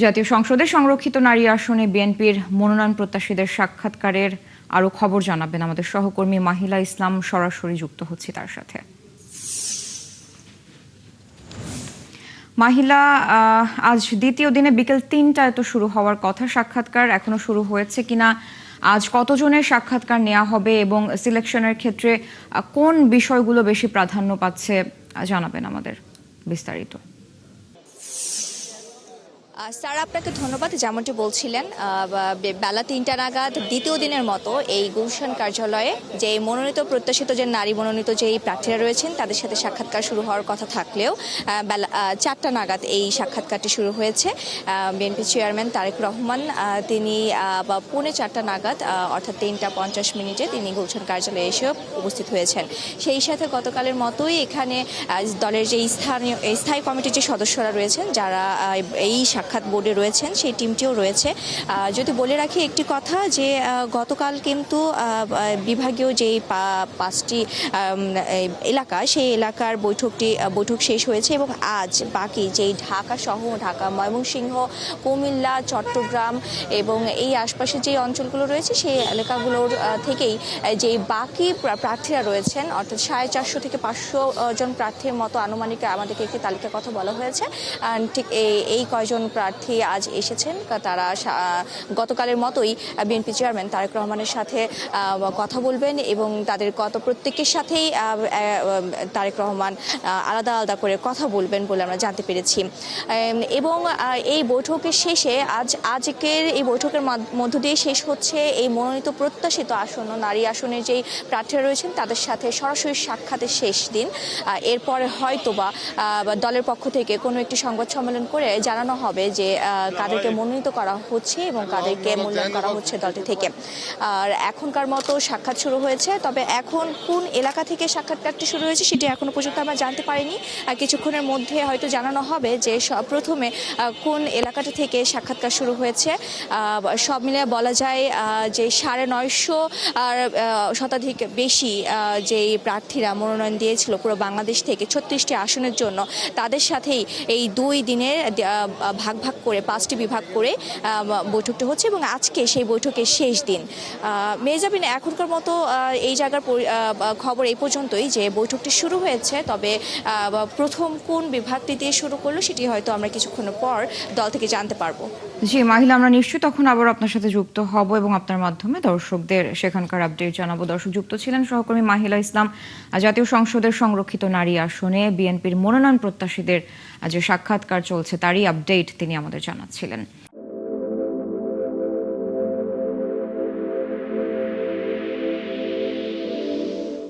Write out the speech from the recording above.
জাতীয় সংসদে সংরক্ষিত নারী আসনে বিএনপির মনোনয়ন প্রত্যাশীদের সাক্ষাৎকারের আরো খবর জানাবেন আমাদের সহকর্মী মাহিলা ইসলাম। সরাসরি যুক্ত হচ্ছে তার সাথে। মাহিলা, আজ দ্বিতীয় দিনে বিকেল ৩টায় তো শুরু হওয়ার কথা, সাক্ষাৎকার এখনো শুরু হয়েছে কিনা, আজ কতজনের সাক্ষাৎকার নেওয়া হবে এবং সিলেকশনের ক্ষেত্রে কোন বিষয়গুলো বেশি প্রাধান্য পাচ্ছে জানাবেন আমাদের বিস্তারিত। স্যার, আপনাকে ধন্যবাদ। যেমনটি বলছিলেন, বেলা ৩টা নাগাদ দ্বিতীয় দিনের মতো এই গুলশান কার্যালয়ে যে মনোনীত প্রত্যাশিত যে নারী মনোনীত যে প্রার্থীরা রয়েছেন তাদের সাথে সাক্ষাৎকার শুরু হওয়ার কথা থাকলেও বেলা ৪টা নাগাদ এই সাক্ষাৎকারটি শুরু হয়েছে। বিএনপি চেয়ারম্যান তারেক রহমান তিনি পৌনে ৪টা নাগাদ অর্থাৎ ৩টা ৫০ তিনি গুলশান কার্যালয়ে এসে উপস্থিত হয়েছেন। সেই সাথে গতকালের মতোই এখানে দলের যে স্থায়ী কমিটির যে সদস্যরা রয়েছেন, যারা এই সাক্ষাৎ বোর্ডে রয়েছেন, সেই টিমটিও রয়েছে। যদি বলে রাখি একটি কথা, যে গতকাল কিন্তু বিভাগীয় যেই 5টি এলাকা, সেই এলাকার বৈঠক শেষ হয়েছে এবং আজ বাকি যেই ঢাকা সহ ঢাকা, ময়মনসিংহ, কুমিল্লা, চট্টগ্রাম এবং এই আশপাশের যে অঞ্চলগুলো রয়েছে সেই এলাকাগুলোর থেকেই যে বাকি প্রার্থীরা রয়েছেন, অর্থাৎ 450 থেকে 500 জন প্রার্থীর মতো আনুমানিক আমাদেরকে একটি তালিকার কথা বলা হয়েছে। ঠিক এই কয়জন প্রার্থী আজ এসেছেন, তারা গতকালের মতোই বিএনপি চেয়ারম্যান তারেক রহমানের সাথে কথা বলবেন এবং তাদের প্রত্যেকের সাথেই তারেক রহমান আলাদা আলাদা করে কথা বলবেন বলে আমরা জানতে পেরেছি। এবং এই বৈঠকের শেষে আজকের এই বৈঠকের মধ্য দিয়ে শেষ হচ্ছে এই মনোনীত প্রত্যাশিত আসন্ন নারী আসনের যেই প্রার্থীরা রয়েছেন তাদের সাথে সরাসরি সাক্ষাতের শেষ দিন। এরপরে হয়তোবা দলের পক্ষ থেকে কোনো একটি সংবাদ সম্মেলন করে জানানো হবে যে কাদেরকে মনোনীত করা হচ্ছে এবং কাদেরকে মূল্যায়ন করা হচ্ছে দলটি থেকে। আর এখনকার মতো সাক্ষাৎ শুরু হয়েছে, তবে এখন কোন এলাকা থেকে সাক্ষাৎকারটি শুরু হয়েছে সেটি এখনো পর্যন্ত আমরা জানতে পারিনি। কিছুক্ষণের মধ্যে হয়তো জানানো হবে যে প্রথমে কোন এলাকাটা থেকে সাক্ষাৎকার শুরু হয়েছে। সব মিলিয়ে বলা যায় যে 950 আর শতাধিক বেশি যেই প্রার্থীরা মনোনয়ন দিয়েছিল পুরো বাংলাদেশ থেকে 36টি আসনের জন্য, তাদের সাথেই এই 2 দিনের ভাগ করে 5টি বিভাগ করে বৈঠকটি হচ্ছে এবং আজকে সেই বৈঠকের শেষ দিন। মেজাবিন, এখনকার মতো এই জায়গার খবর এই পর্যন্তই যে বৈঠকটি শুরু হয়েছে, তবে প্রথম কোন বিভাগটি দিয়ে শুরু করলো সেটি হয়তো আমরা কিছুক্ষণ পর দল থেকে জানতে পারবো। জি মাহিলা, আমরা নিশ্চয়ই তখন আবার আপনার সাথে যুক্ত হব এবং আপনার মাধ্যমে দর্শকদের সেখানকার আপডেট জানাবো। দর্শক, যুক্ত ছিলেন সহকর্মী মাহিলা ইসলাম। জাতীয় সংসদের সংরক্ষিত নারী আসনে বিএনপির মনোনয়ন প্রত্যাশীদের যে সাক্ষাৎকার চলছে তারই আপডেট তিনি আমাদের জানাচ্ছিলেন।